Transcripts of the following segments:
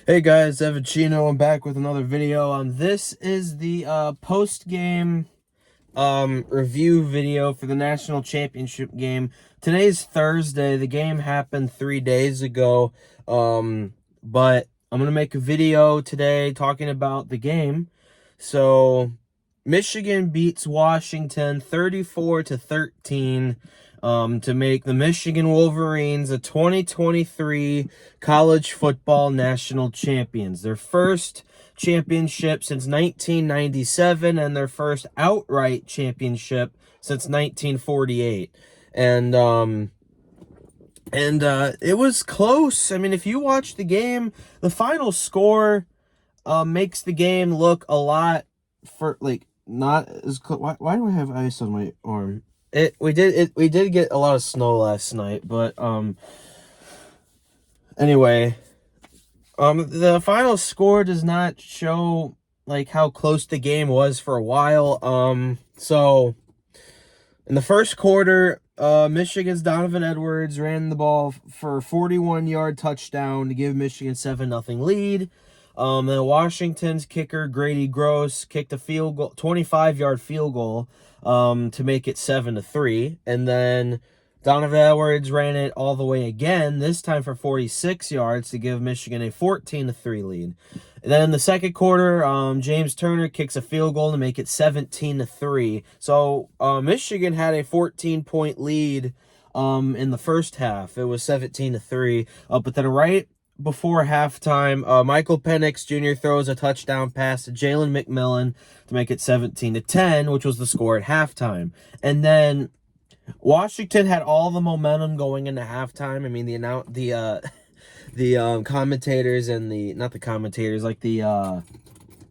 Hey guys, Evan Chino. I'm back with another video. This is the post-game review video for the national championship game. Today's Thursday. The game happened 3 days ago. But I'm gonna make a video today talking about the game. So Michigan beats Washington 34-13 to make the Michigan Wolverines the 2023 college football national champions. Their first championship since 1997 and their first outright championship since 1948. And it was close. I mean, if you watch the game, the final score makes the game look a lot for like not as close. Why do I have ice on my arm? We did get a lot of snow last night, but anyway, the final score does not show like how close the game was for a while. So in the first quarter, Michigan's Donovan Edwards ran the ball for a 41-yard touchdown to give Michigan 7-0 lead. Then Washington's kicker Grady Gross kicked a 25-yard field goal, to make it 7-3, and then Donovan Edwards ran it all the way again, this time for 46 yards to give Michigan a 14-3 lead. And then in the second quarter, James Turner kicks a field goal to make it 17-3. So Michigan had a 14-point lead in the first half. It was 17-3. But then right before halftime, Michael Penix Jr. throws a touchdown pass to Jalen McMillan to make it 17-10, which was the score at halftime. And then Washington had all the momentum going into halftime. I mean, the commentators and not the commentators, like the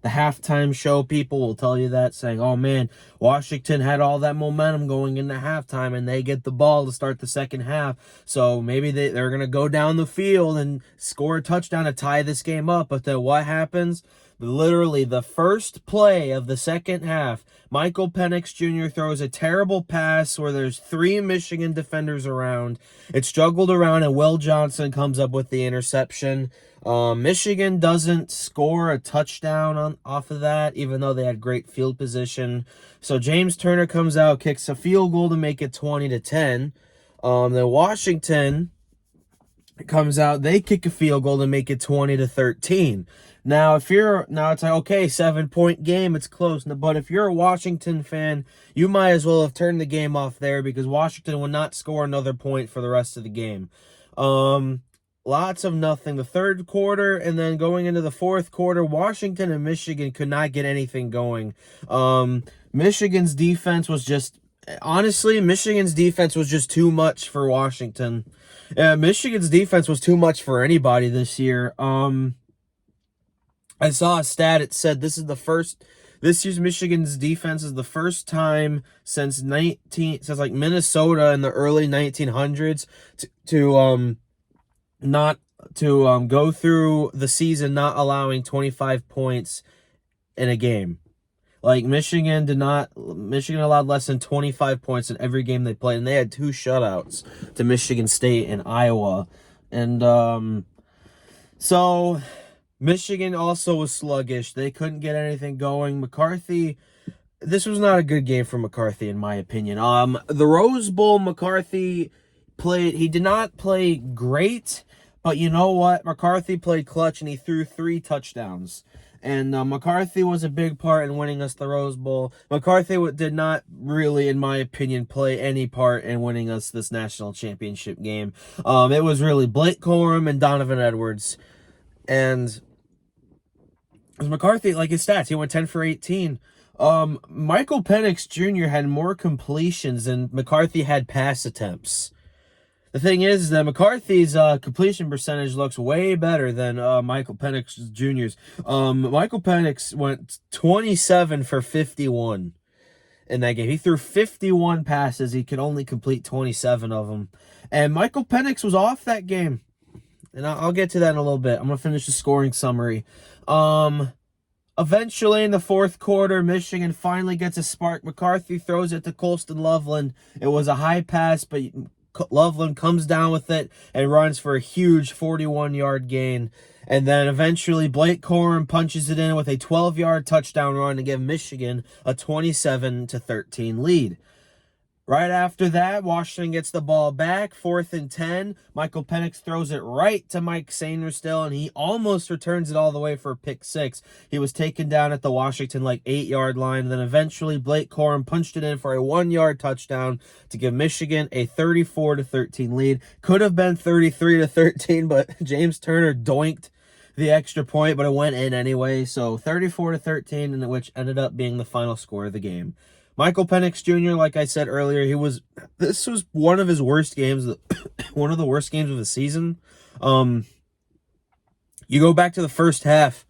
halftime show people will tell you that, saying, oh man, Washington had all that momentum going into halftime and they get the ball to start the second half. So maybe they're going to go down the field and score a touchdown to tie this game up. But then what happens? Literally the first play of the second half, Michael Penix Jr. throws a terrible pass where there's 3 Michigan defenders around. It's juggled around and Will Johnson comes up with the interception. Michigan doesn't score a touchdown off of that, even though they had great field position. So James Turner comes out, kicks a field goal to make it 20-10. Then Washington comes out, they kick a field goal to make it 20-13. Now it's like, okay, 7-point game, it's close. But if you're a Washington fan, you might as well have turned the game off there because Washington would not score another point for the rest of the game. Lots of nothing. The third quarter and then going into the fourth quarter, Washington and Michigan could not get anything going. Michigan's defense was just too much for Washington. Michigan's defense was too much for anybody this year. I saw a stat. It said this year's Michigan's defense is the first time since Minnesota in the early 1900s to go through the season not allowing 25 points in a game. Like Michigan allowed less than 25 points in every game they played, and they had 2 shutouts to Michigan State and Iowa. And so Michigan also was sluggish. They couldn't get anything going. This was not a good game for McCarthy, in my opinion. The Rose Bowl, McCarthy he did not play great, but you know what? McCarthy played clutch, and he threw 3 touchdowns. And McCarthy was a big part in winning us the Rose Bowl. McCarthy did not really, in my opinion, play any part in winning us this national championship game. It was really Blake Corum and Donovan Edwards. And McCarthy, like his stats, he went 10 for 18. Michael Penix Jr. had more completions than McCarthy had pass attempts. The thing is that McCarthy's completion percentage looks way better than Michael Penix Jr.'s. Michael Penix went 27 for 51 in that game. He threw 51 passes. He could only complete 27 of them. And Michael Penix was off that game. And I'll get to that in a little bit. I'm going to finish the scoring summary. Eventually, in the fourth quarter, Michigan finally gets a spark. McCarthy throws it to Colston Loveland. It was a high pass, but Loveland comes down with it and runs for a huge 41-yard gain. And then eventually Blake Corum punches it in with a 12-yard touchdown run to give Michigan a 27-13 lead. Right after that, Washington gets the ball back, 4th and 10. Michael Penix throws it right to Mike Sainristil, and he almost returns it all the way for a pick 6. He was taken down at the Washington 8-yard line. And then eventually Blake Corum punched it in for a 1-yard touchdown to give Michigan a 34-13 lead. Could have been 33-13, but James Turner doinked the extra point, but it went in anyway. So 34-13, which ended up being the final score of the game. Michael Penix Jr., like I said earlier, this was one of his worst games, one of the worst games of the season. You go back to the first half,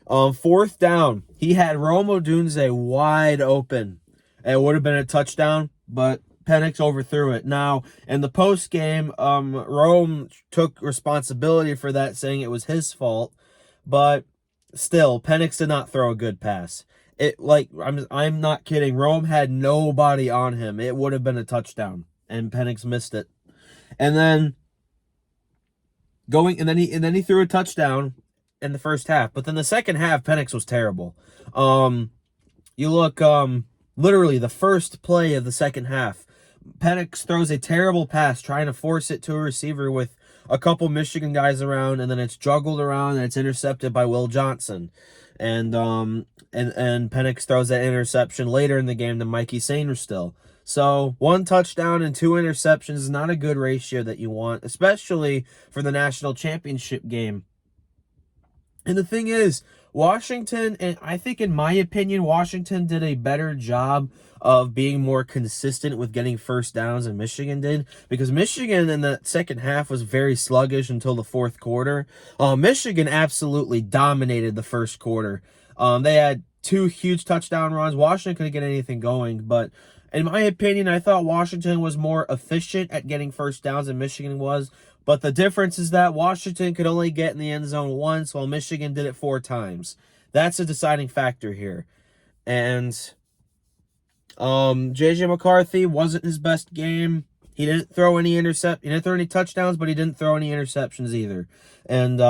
4th down, he had Rome Odunze wide open. It would have been a touchdown, but Penix overthrew it. Now, in the post game, Rome took responsibility for that, saying it was his fault, but still, Penix did not throw a good pass. I'm not kidding. Rome had nobody on him. It would have been a touchdown, and Penix missed it. And then he threw a touchdown in the first half. But then the second half, Penix was terrible. You look literally the first play of the second half, Penix throws a terrible pass trying to force it to a receiver with a couple Michigan guys around, and then it's juggled around and it's intercepted by Will Johnson. And Penix throws that interception later in the game to Mikey Sainristil. So 1 touchdown and 2 interceptions is not a good ratio that you want, especially for the national championship game. And the thing is, Washington, and I think in my opinion, Washington did a better job of being more consistent with getting first downs than Michigan did, because Michigan in the second half was very sluggish until the 4th quarter. Michigan absolutely dominated the first quarter. They had 2 huge touchdown runs. Washington couldn't get anything going, but in my opinion, I thought Washington was more efficient at getting first downs than Michigan was. But the difference is that Washington could only get in the end zone once, while Michigan did it 4 times. That's a deciding factor here. And J.J. McCarthy wasn't his best game. He didn't throw any touchdowns, but he didn't throw any interceptions either. And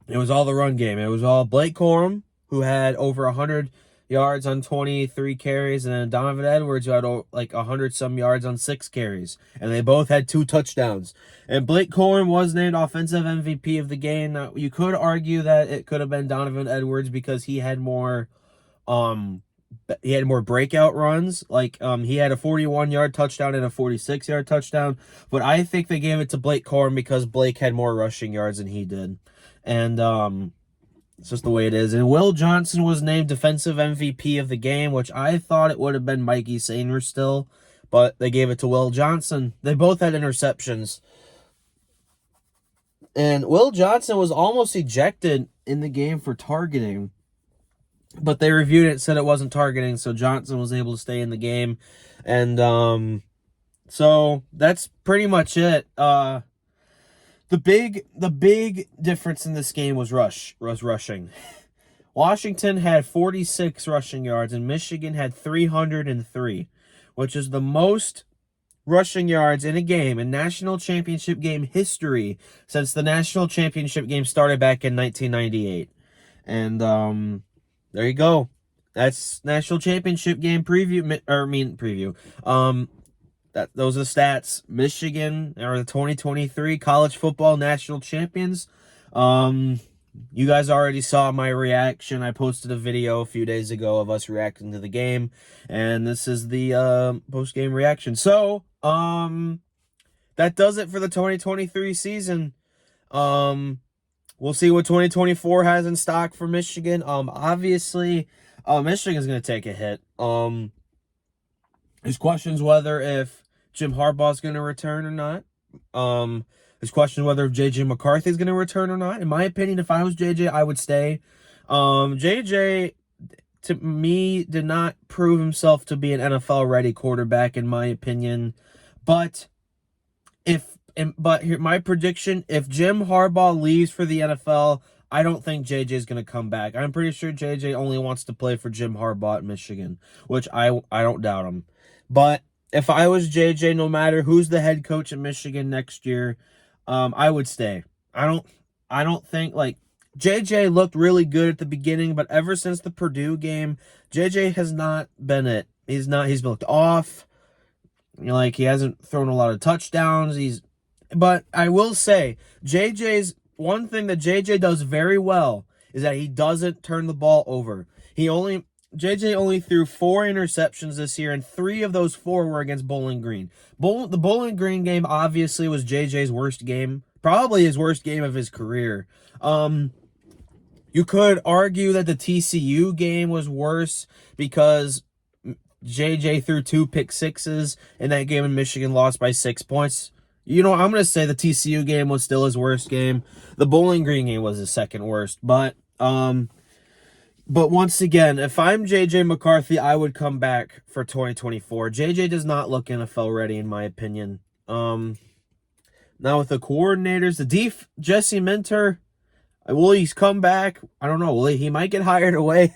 it was all the run game. It was all Blake Corum, who had over 100 yards on 23 carries, and then Donovan Edwards, who had 100-some yards on 6 carries. And they both had 2 touchdowns. And Blake Corum was named Offensive MVP of the game. Now, you could argue that it could have been Donovan Edwards because he had more breakout runs. He had a 41-yard touchdown and a 46-yard touchdown. But I think they gave it to Blake Corum because Blake had more rushing yards than he did. And it's just the way it is. And Will Johnson was named Defensive MVP of the game, which I thought it would have been Mikey Sainristil, but they gave it to Will Johnson. They both had interceptions. And Will Johnson was almost ejected in the game for targeting, but they reviewed it and said it wasn't targeting, so Johnson was able to stay in the game. And so that's pretty much it. The big difference in this game was rushing. Washington had 46 rushing yards and Michigan had 303, which is the most rushing yards in a game in national championship game history since the national championship game started back in 1998. And there you go. That's national championship game preview. Those are the stats. Michigan are the 2023 college football national champions. You guys already saw my reaction. I posted a video a few days ago of us reacting to the game, and this is the post-game reaction. So, that does it for the 2023 season. We'll see what 2024 has in stock for Michigan. Obviously, Michigan's going to take a hit. There's questions whether if Jim Harbaugh's going to return or not. There's questions whether if J.J. McCarthy's going to return or not. In my opinion, if I was J.J., I would stay. J.J., to me, did not prove himself to be an NFL-ready quarterback, in my opinion. But here, my prediction, if Jim Harbaugh leaves for the NFL, I don't think J.J. is going to come back. I'm pretty sure J.J. only wants to play for Jim Harbaugh at Michigan, which I don't doubt him. But if I was JJ, no matter who's the head coach in Michigan next year, I would stay. I don't think like JJ looked really good at the beginning, but ever since the Purdue game, JJ has not been it. He's looked off. Like he hasn't thrown a lot of touchdowns. But I will say, one thing that JJ does very well is that he doesn't turn the ball over. JJ only threw 4 interceptions this year, and 3 of those 4 were against Bowling Green. The Bowling Green game obviously was JJ's worst game, probably his worst game of his career. You could argue that the TCU game was worse because JJ threw 2 pick sixes in that game, and Michigan lost by 6 points. I'm going to say the TCU game was still his worst game. The Bowling Green game was his second worst. But once again, if I'm JJ McCarthy, I would come back for 2024. JJ does not look NFL ready, in my opinion. Now with the coordinators, Jesse Minter, will he come back? I don't know. He might get hired away.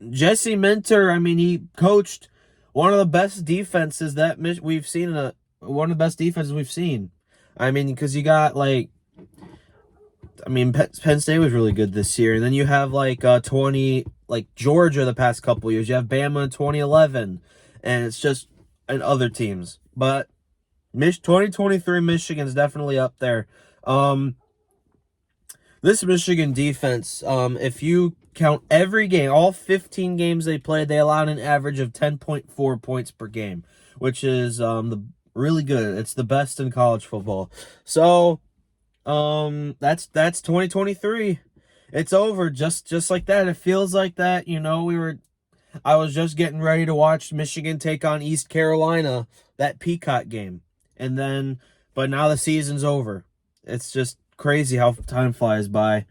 Jesse Minter, I mean, he coached one of the best defenses that we've seen. One of the best defenses we've seen. I mean, because you got Penn State was really good this year, and then you have Georgia the past couple years. You have Bama in 2011, and it's just and other teams. But 2023 Michigan's definitely up there. This Michigan defense, if you count every game, all 15 games they played, they allowed an average of 10.4 points per game, which is really good. It's the best in college football. So, that's 2023. It's over just like that. It feels like that. I was just getting ready to watch Michigan take on East Carolina, that Peacock game, but now the season's over. It's just crazy how time flies by.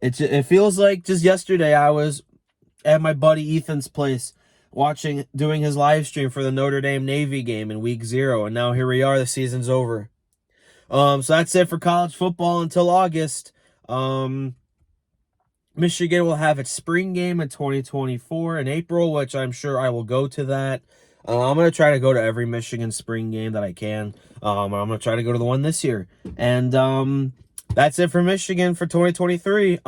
It feels like just yesterday I was at my buddy Ethan's place doing his live stream for the Notre Dame Navy game in week 0, and now here we are, the season's over. So that's it for college football until August. Michigan will have its spring game in 2024 in April, which I'm sure I will go to that. I'm going to try to go to every Michigan spring game that I can. I'm going to try to go to the one this year. And that's it for Michigan for 2023.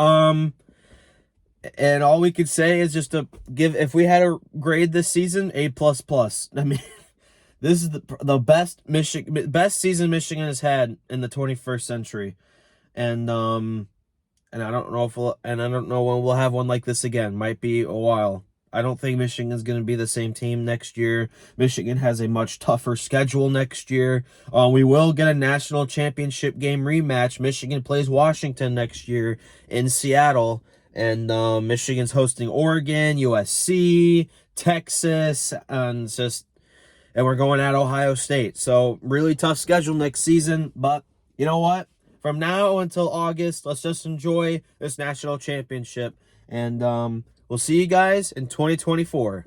And all we could say is just to if we had to grade this season, A++. I mean, this is the best season Michigan has had in the 21st century. And I don't know I don't know when we'll have one like this again. Might be a while. I don't think Michigan's going to be the same team next year. Michigan has a much tougher schedule next year. We will get a national championship game rematch. Michigan plays Washington next year in Seattle. And Michigan's hosting Oregon, USC, Texas, and we're going at Ohio State. So really tough schedule next season. But you know what? From now until August, let's just enjoy this national championship. And we'll see you guys in 2024.